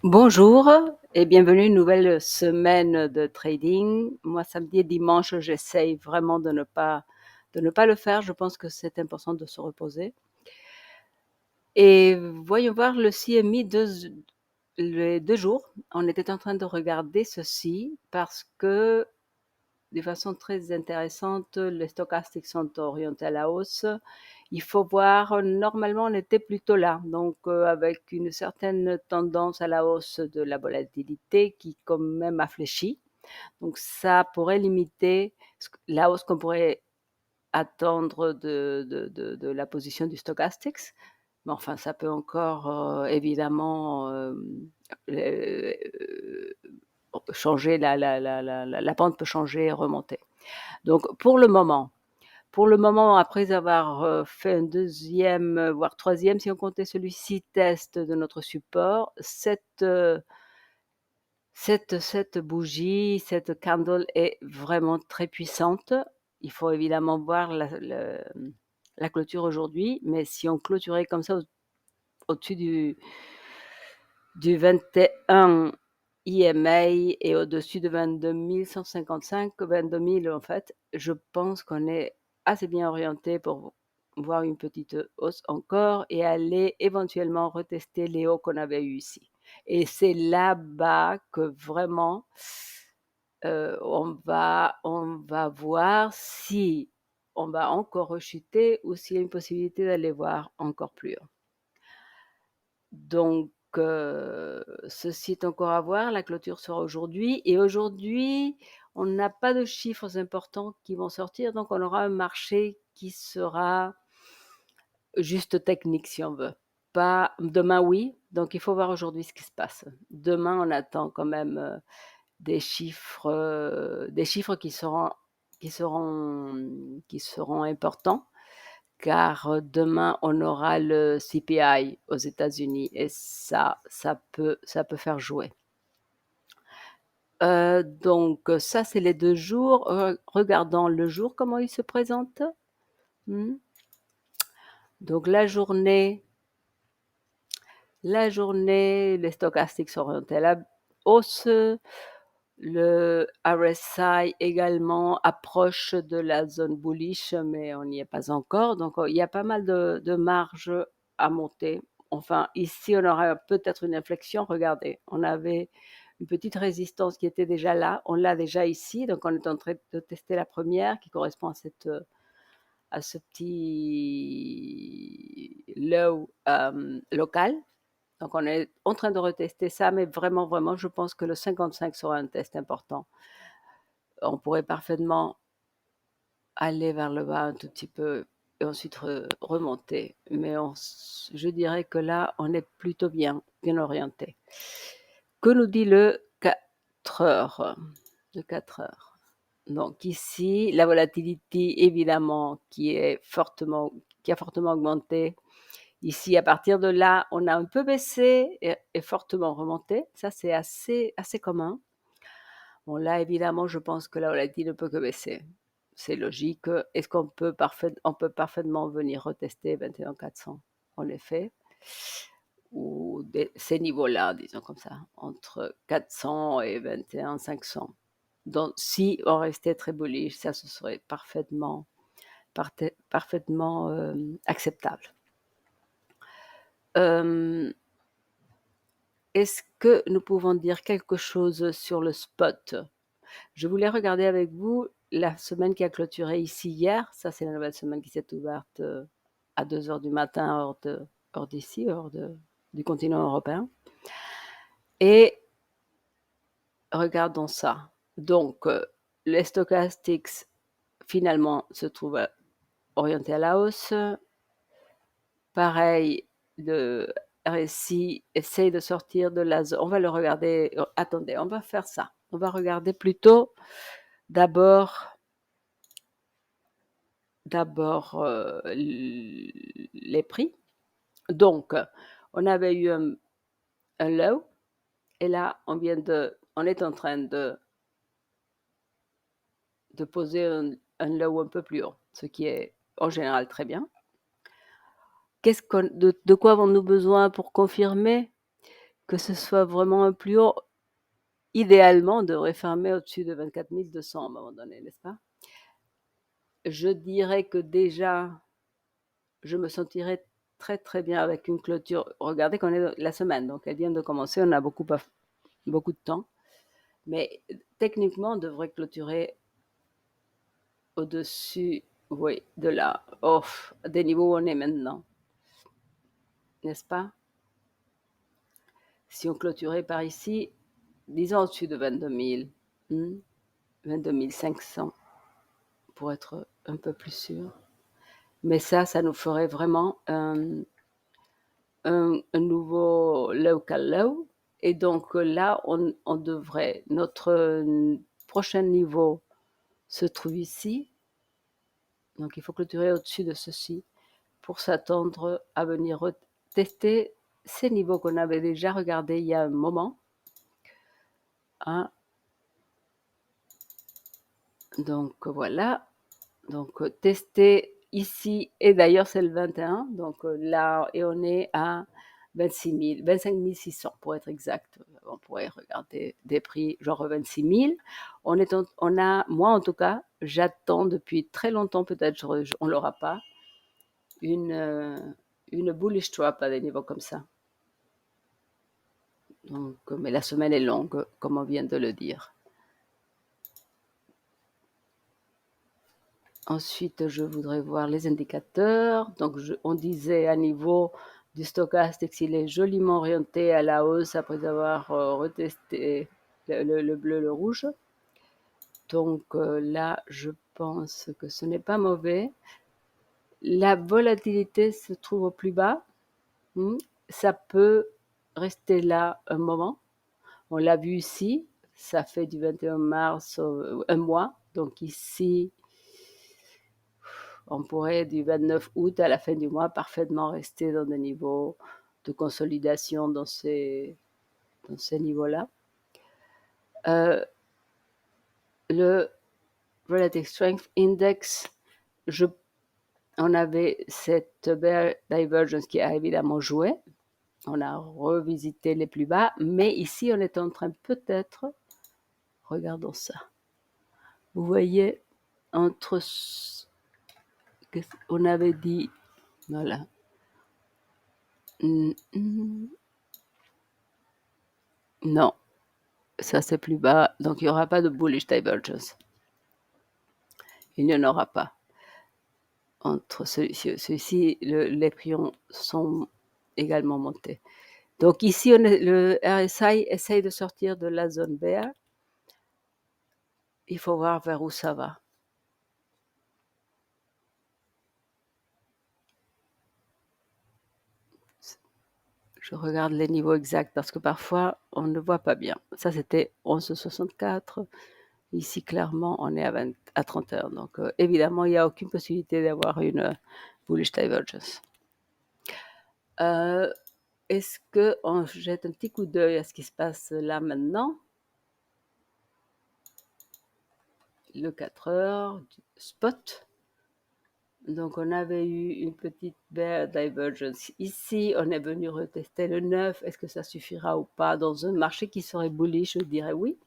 Bonjour et bienvenue à une nouvelle semaine de trading. Moi, samedi et dimanche, j'essaye vraiment de ne pas le faire. Je pense que c'est important de se reposer. Et voyons voir le CMI les 2 jours. On était en train de regarder ceci parce que, de façon très intéressante, les stochastiques sont orientés à la hausse. Il faut voir, normalement, on était plutôt là, donc avec une certaine tendance à la hausse de la volatilité qui quand même a fléchi. Donc ça pourrait limiter la hausse qu'on pourrait attendre de la position du stochastics. Mais enfin, ça peut encore évidemment changer, la pente peut changer et remonter. Donc pour le moment, après avoir fait un deuxième, voire troisième, si on comptait celui-ci, test de notre support, cette bougie, cette candle est vraiment très puissante. Il faut évidemment voir la clôture aujourd'hui, mais si on clôturait comme ça au-dessus du 21 EMA et au-dessus de 22 155, 22 000 en fait, je pense qu'on est assez bien orienté pour voir une petite hausse encore et aller éventuellement retester les hauts qu'on avait eu ici. Et c'est là-bas que vraiment on va voir si on va encore rechuter ou s'il y a une possibilité d'aller voir encore plus haut. Donc, ceci est encore à voir. La clôture sera aujourd'hui. Et aujourd'hui, on n'a pas de chiffres importants qui vont sortir. Donc, on aura un marché qui sera juste technique, si on veut. Pas demain, oui. Donc, il faut voir aujourd'hui ce qui se passe. Demain, on attend quand même des chiffres qui seront importants car demain on aura le CPI aux États-Unis et ça peut faire jouer. Donc ça c'est les 2 jours. Regardons le jour comment il se présente. Donc la journée, les stochastiques sont orientés à la hausse. Le RSI également approche de la zone bullish, mais on n'y est pas encore. Donc, il y a pas mal de marge à monter. Enfin, ici, on aura peut-être une inflexion. Regardez, on avait une petite résistance qui était déjà là. On l'a déjà ici. Donc, on est en train de tester la première qui correspond à ce petit low local. Donc, on est en train de retester ça, mais vraiment, vraiment, je pense que le 55 sera un test important. On pourrait parfaitement aller vers le bas un tout petit peu et ensuite remonter. Mais je dirais que là, on est plutôt bien orienté. Que nous dit le 4 heures? Le 4 heures. Donc ici, la volatilité, évidemment, qui a fortement augmenté. Ici, à partir de là, on a un peu baissé et fortement remonté. Ça, c'est assez commun. Bon, là, évidemment, je pense que la volatilité ne peut que baisser. C'est logique. Est-ce qu'on peut parfaitement venir retester 21 400, en effet, ou ces niveaux-là, disons comme ça, entre 400 et 21 500. Donc, si on restait très bullish, ça, ce serait parfaitement acceptable. Est-ce que nous pouvons dire quelque chose sur le spot? Je voulais regarder avec vous la semaine qui a clôturé ici hier. Ça, c'est la nouvelle semaine qui s'est ouverte à 2 heures du matin, hors d'ici, du continent européen. Et regardons ça. Donc, les stochastics, finalement, se trouvent orientés à la hausse. Pareil, le RSI essaye de sortir de la zone. On va le regarder. Attendez, on va faire ça. On va regarder plutôt d'abord les prix. Donc, on avait eu un low et là, on est en train de poser un low un peu plus haut, ce qui est en général très bien. De quoi avons-nous besoin pour confirmer que ce soit vraiment un plus haut. Idéalement, on devrait fermer au-dessus de 24 200 à un moment donné, n'est-ce pas? Je dirais que déjà, je me sentirais très très bien avec une clôture. Regardez qu'on est la semaine, donc elle vient de commencer, on a beaucoup de temps. Mais techniquement, on devrait clôturer au-dessus, oui, de là, des niveaux où on est maintenant, n'est-ce pas? Si on clôturait par ici, disons au-dessus de 22 000, 22 500, pour être un peu plus sûr. Mais ça nous ferait vraiment un nouveau local low. Et donc là, on devrait, notre prochain niveau se trouve ici. Donc il faut clôturer au-dessus de ceci pour s'attendre à venir tester ces niveaux qu'on avait déjà regardés il y a un moment. Hein. Donc voilà. Donc tester ici, et d'ailleurs c'est le 21. Donc là, et on est à 26 000, 25 600 pour être exact. On pourrait regarder des prix genre 26 000. Moi en tout cas, j'attends depuis très longtemps, peut-être on l'aura pas, une bullish trap à des niveaux comme ça. Donc, mais la semaine est longue, comme on vient de le dire. Ensuite, je voudrais voir les indicateurs. Donc, on disait à niveau du stochastique, s'il est joliment orienté à la hausse après avoir retesté le bleu, le rouge. Donc là, je pense que ce n'est pas mauvais. La volatilité se trouve au plus bas. Ça peut rester là un moment. On l'a vu ici, ça fait du 21 mars un mois. Donc ici, on pourrait du 29 août à la fin du mois parfaitement rester dans des niveaux de consolidation dans ces niveaux-là. Le Relative Strength Index, on avait cette bear divergence qui a évidemment joué. On a revisité les plus bas, mais ici, on est en train peut-être, regardons ça. Vous voyez, entre, on avait dit, voilà. Non, ça c'est plus bas, donc il n'y aura pas de bullish divergence. Il n'y en aura pas. Entre ceux-ci, les prix sont également montés. Donc ici, le RSI essaye de sortir de la zone bear. Il faut voir vers où ça va. Je regarde les niveaux exacts parce que parfois, on ne voit pas bien. Ça, c'était 11,64. Ici, clairement, on est à 31. Donc, évidemment, il n'y a aucune possibilité d'avoir une bullish divergence. Est-ce qu'on jette un petit coup d'œil à ce qui se passe là maintenant? Le 4 heures spot. Donc, on avait eu une petite bear divergence ici. On est venu retester le 9. Est-ce que ça suffira ou pas? Dans un marché qui serait bullish, je dirais oui.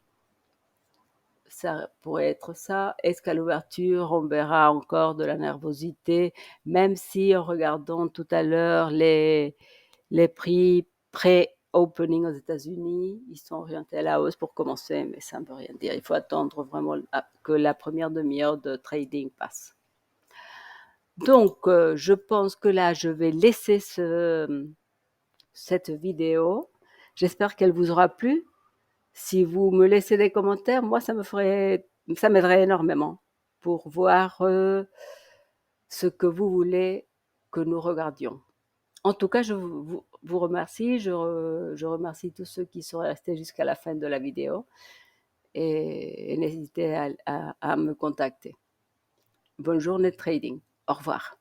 Ça pourrait être ça. Est-ce qu'à l'ouverture, on verra encore de la nervosité, même si en regardant tout à l'heure les prix pré-opening aux États-Unis, ils sont orientés à la hausse pour commencer, mais ça ne veut rien dire. Il faut attendre vraiment que la première demi-heure de trading passe. Donc, je pense que là, je vais laisser cette vidéo. J'espère qu'elle vous aura plu. Si vous me laissez des commentaires, moi, ça m'aiderait énormément pour voir ce que vous voulez que nous regardions. En tout cas, je vous remercie. Je remercie tous ceux qui sont restés jusqu'à la fin de la vidéo et n'hésitez à me contacter. Bonne journée de trading. Au revoir.